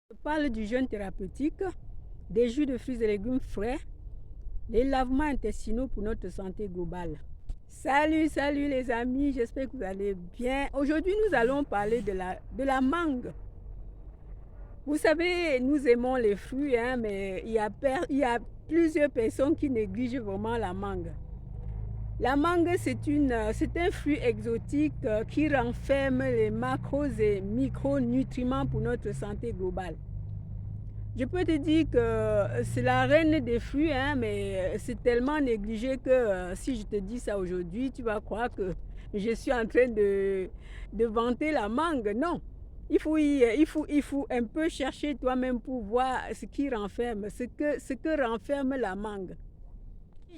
Je parle du jeûne thérapeutique, des jus de fruits et légumes frais, les lavements intestinaux pour notre santé globale. Salut les amis, j'espère que vous allez bien. Aujourd'hui, nous allons parler de la mangue. Vous savez, nous aimons les fruits, mais il y a plusieurs personnes qui négligent vraiment la mangue. La mangue, c'est un fruit exotique qui renferme les macros et micronutriments pour notre santé globale. Je peux te dire que c'est la reine des fruits, mais c'est tellement négligé que si je te dis ça aujourd'hui, tu vas croire que je suis en train de vanter la mangue. Non, il faut un peu chercher toi-même pour voir ce qui renferme, ce que renferme la mangue.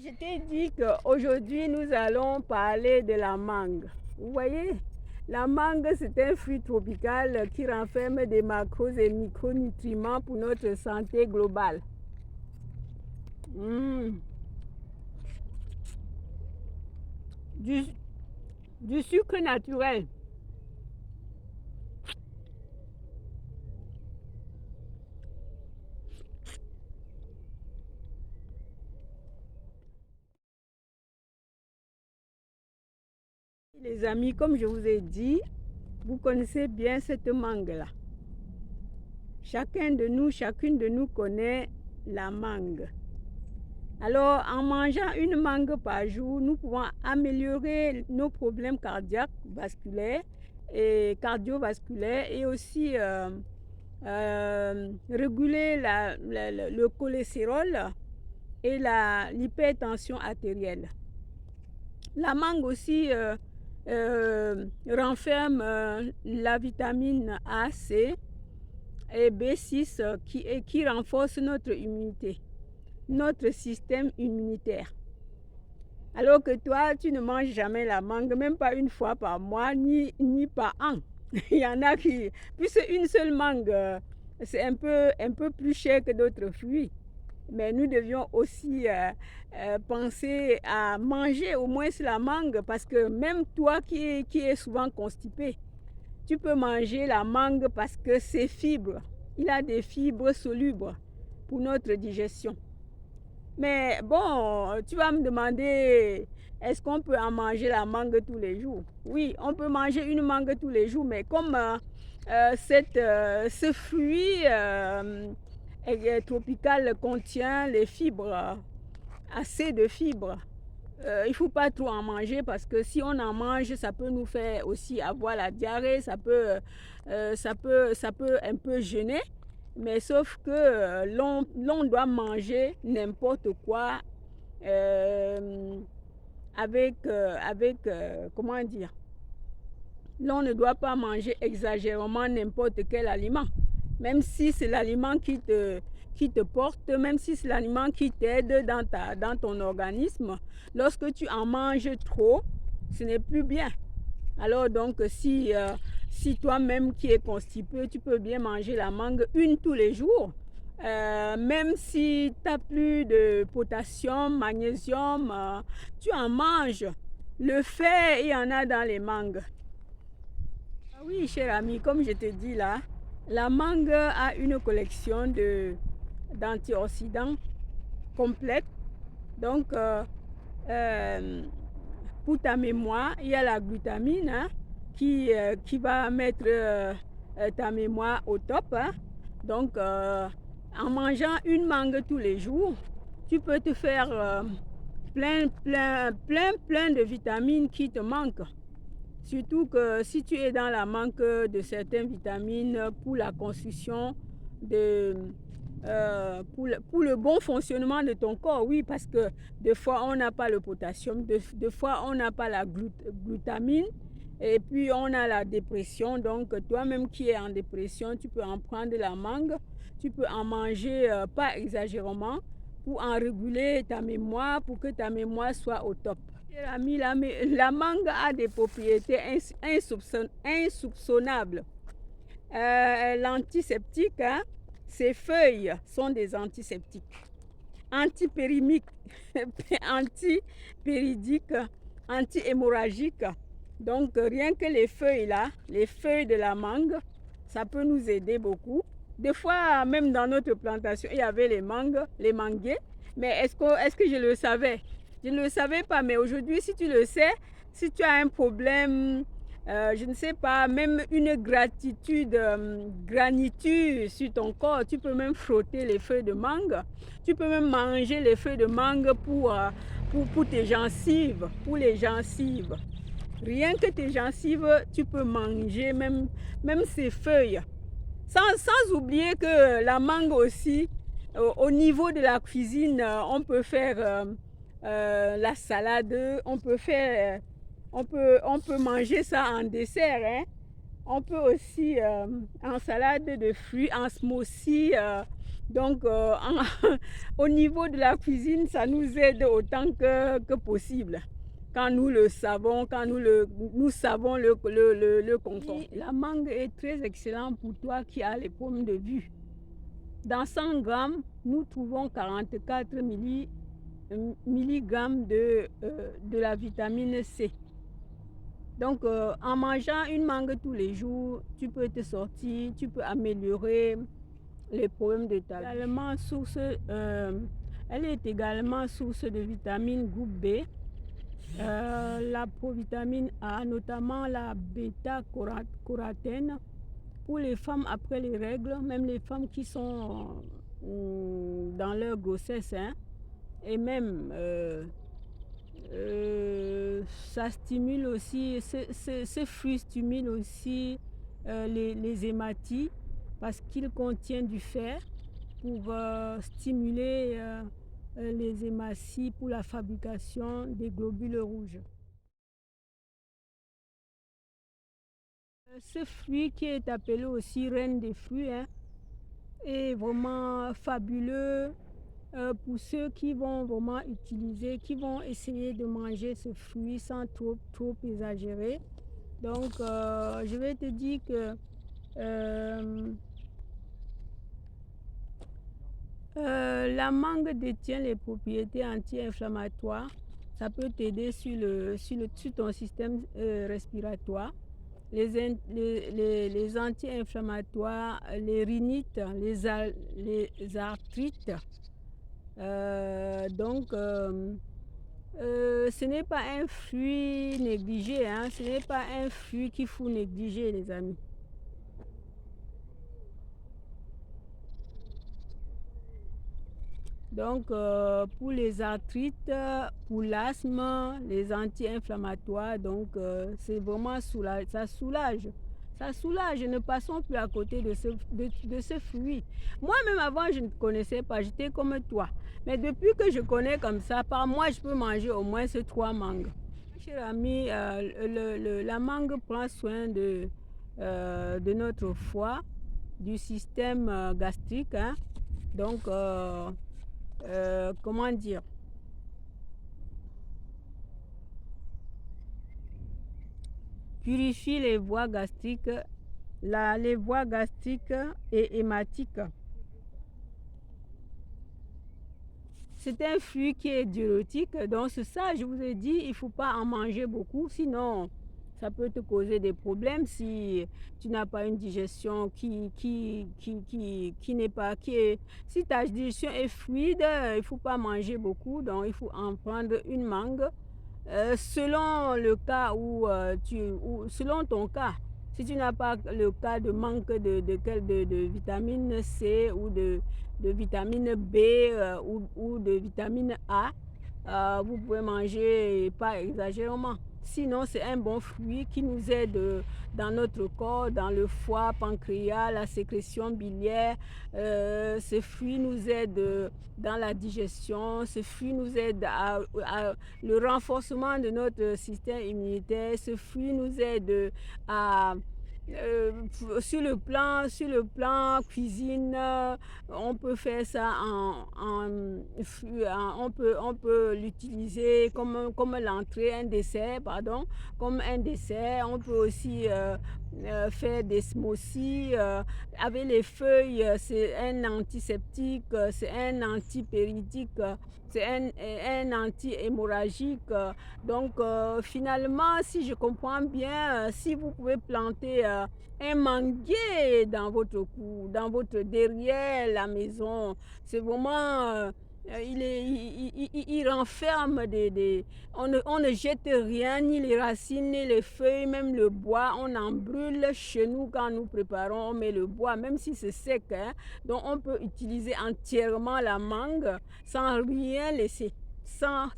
Je t'ai dit qu'aujourd'hui, nous allons parler de la mangue. Vous voyez, la mangue, c'est un fruit tropical qui renferme des macros et micronutriments pour notre santé globale. Du sucre naturel. Les amis, comme je vous ai dit, vous connaissez bien cette mangue-là. Chacune de nous connaît la mangue. Alors, en mangeant une mangue par jour, nous pouvons améliorer nos problèmes cardiaques, vasculaires et cardiovasculaires et aussi réguler le cholestérol et l'hypertension artérielle. La mangue aussi renferme la vitamine A, C et B6 qui renforce notre immunité, notre système immunitaire. Alors que toi, tu ne manges jamais la mangue, même pas une fois par mois, ni par an. Il y en a qui, puisque une seule mangue, c'est un peu plus cher que d'autres fruits. Mais nous devions aussi penser à manger au moins la mangue, parce que même toi qui es souvent constipé, tu peux manger la mangue parce que c'est fibre. Il a des fibres solubles pour notre digestion. Mais bon, tu vas me demander, est-ce qu'on peut en manger la mangue tous les jours? Oui, on peut manger une mangue tous les jours, mais comme ce fruit tropical contient les fibres, assez de fibres, il ne faut pas trop en manger parce que si on en mange, ça peut nous faire aussi avoir la diarrhée, ça peut un peu gêner. Mais sauf que l'on doit manger n'importe quoi comment dire, l'on ne doit pas manger exagérément n'importe quel aliment. Même si c'est l'aliment qui te porte, même si c'est l'aliment qui t'aide dans ton organisme, lorsque tu en manges trop, ce n'est plus bien. Alors donc, si toi-même qui es constipé, tu peux bien manger la mangue une tous les jours. Même si tu n'as plus de potassium, magnésium, tu en manges. Le fer, il y en a dans les mangues. Ah oui, cher ami, comme je te dis là, la mangue a une collection d'antioxydants complète. Donc, pour ta mémoire, il y a la glutamine qui va mettre ta mémoire au top. Donc, en mangeant une mangue tous les jours, tu peux te faire plein de vitamines qui te manquent. Surtout que si tu es dans la manque de certaines vitamines pour la construction pour le bon fonctionnement de ton corps, oui, parce que des fois on n'a pas le potassium, des fois on n'a pas la glutamine, et puis on a la dépression. Donc toi-même qui es en dépression, tu peux en prendre la mangue, tu peux en manger pas exagérément pour en réguler ta mémoire, pour que ta mémoire soit au top. Ami, la mangue a des propriétés insoupçonnables. L'antiseptique, ses feuilles sont des antiseptiques. Antipérimiques, antipéridiques, anti-hémorragiques. Donc rien que les feuilles là, les feuilles de la mangue, ça peut nous aider beaucoup. Des fois, même dans notre plantation, il y avait les mangues, les manguiers. Mais est-ce que je le savais? Je ne le savais pas. Mais aujourd'hui, si tu le sais, si tu as un problème, je ne sais pas, même une graniture sur ton corps, tu peux même frotter les feuilles de mangue. Tu peux même manger les feuilles de mangue pour tes gencives, pour les gencives. Rien que tes gencives, tu peux manger même ces feuilles. Sans oublier que la mangue aussi, au niveau de la cuisine, on peut faire la salade, on peut manger ça en dessert. Hein. On peut aussi en salade de fruits, en smoothie. Donc, au niveau de la cuisine, ça nous aide autant que possible. Quand nous le savons, quand nous savons le concombre. La mangue est très excellente pour toi qui as les problèmes de vue. Dans 100 grammes, nous trouvons 44 milligrammes de la vitamine C. Donc, en mangeant une mangue tous les jours, tu peux te sortir, tu peux améliorer les problèmes de ta vue. Elle est également source de vitamine groupe B. La provitamine A, notamment la bêta-carotène, pour les femmes après les règles, même les femmes qui sont dans leur grossesse, hein, et même ça stimule aussi, ces fruits stimulent aussi les hématies parce qu'ils contiennent du fer pour stimuler les hématies pour la fabrication des globules rouges. Ce fruit qui est appelé aussi reine des fruits hein, est vraiment fabuleux pour ceux qui vont vraiment utiliser, qui vont essayer de manger ce fruit sans trop exagérer. Donc je vais te dire que la mangue détient les propriétés anti-inflammatoires. Ça peut t'aider sur ton système respiratoire. Les anti-inflammatoires, les rhinites, les arthrites. Donc, ce n'est pas un fruit négligé. Hein, ce n'est pas un fruit qu'il faut négliger, les amis. Donc, pour les arthrites, pour l'asthme, les anti-inflammatoires, donc c'est vraiment ça soulage. Ça soulage, ne passons plus à côté de ce fruit. Moi-même avant, je ne connaissais pas, j'étais comme toi. Mais depuis que je connais comme ça, par mois, je peux manger au moins ces 3 mangues. Cher ami, la mangue prend soin de notre foie, du système gastrique. Hein. Donc, comment dire, purifie les voies gastriques, les voies gastriques et hématiques. C'est un fruit qui est diurétique, donc c'est ça, je vous ai dit, il ne faut pas en manger beaucoup, sinon ça peut te causer des problèmes si tu n'as pas une digestion qui n'est pas, si ta digestion est fluide, il ne faut pas manger beaucoup, donc il faut en prendre une mangue selon le cas selon ton cas. Si tu n'as pas le cas de manque de vitamine C ou de vitamine B ou de vitamine A, vous pouvez manger pas exagérément. Sinon, c'est un bon fruit qui nous aide dans notre corps, dans le foie, pancréas, la sécrétion biliaire. Ce fruit nous aide dans la digestion. Ce fruit nous aide à le renforcement de notre système immunitaire. Ce fruit nous aide à sur le plan cuisine, on peut faire ça on peut l'utiliser comme l'entrée, un dessert, pardon, comme un dessert. On peut aussi faire des smoothies avec les feuilles. C'est un antiseptique, c'est un antipéritique, c'est un anti-hémorragique. Donc, finalement, si je comprends bien, si vous pouvez planter un manguier dans dans votre derrière la maison, c'est vraiment... il renferme on ne jette rien, ni les racines, ni les feuilles, même le bois. On en brûle chez nous quand nous préparons, on met le bois, même si c'est sec. Hein. Donc on peut utiliser entièrement la mangue sans rien laisser. Sans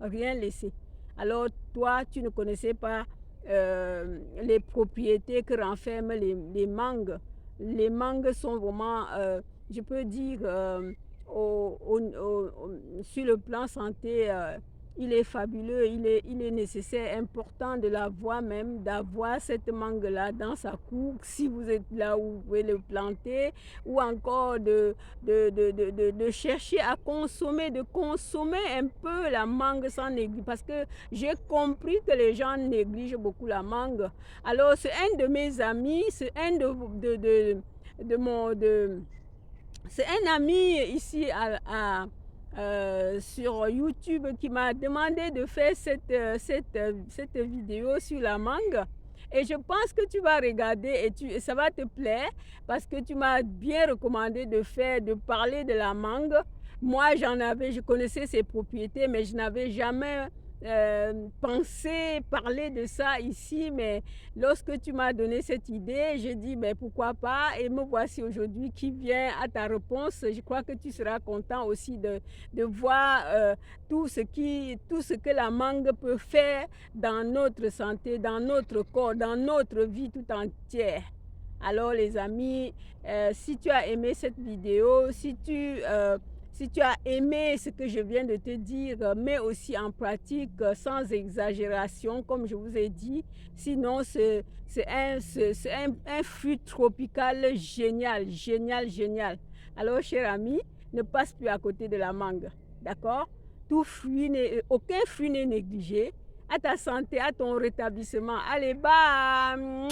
rien laisser. Alors toi, tu ne connaissais pas les propriétés que renferment les mangues. Les mangues sont vraiment, je peux dire, sur le plan santé, il est fabuleux, il est nécessaire, important de l'avoir même, d'avoir cette mangue-là dans sa cour, si vous êtes là où vous pouvez le planter, ou encore de chercher à consommer, de consommer un peu la mangue sans négliger, parce que j'ai compris que les gens négligent beaucoup la mangue. Alors, c'est un de mes amis, c'est un c'est un ami ici sur YouTube qui m'a demandé de faire cette vidéo sur la mangue. Et je pense que tu vas regarder et ça va te plaire parce que tu m'as bien recommandé de parler de la mangue. Moi, je connaissais ses propriétés, mais je n'avais jamais pensé parler de ça ici. Mais lorsque tu m'as donné cette idée, j'ai dit, ben, pourquoi pas? Et me voici aujourd'hui qui vient à ta réponse. Je crois que tu seras content aussi de voir tout ce que la mangue peut faire dans notre santé, dans notre corps, dans notre vie tout entière. Alors les amis, si tu as aimé cette vidéo, si tu as aimé ce que je viens de te dire, mets aussi en pratique sans exagération, comme je vous ai dit. Sinon, c'est un fruit tropical génial, génial, génial. Alors, cher ami, ne passe plus à côté de la mangue. D'accord? Aucun fruit n'est négligé. À ta santé, à ton rétablissement. Allez, bye!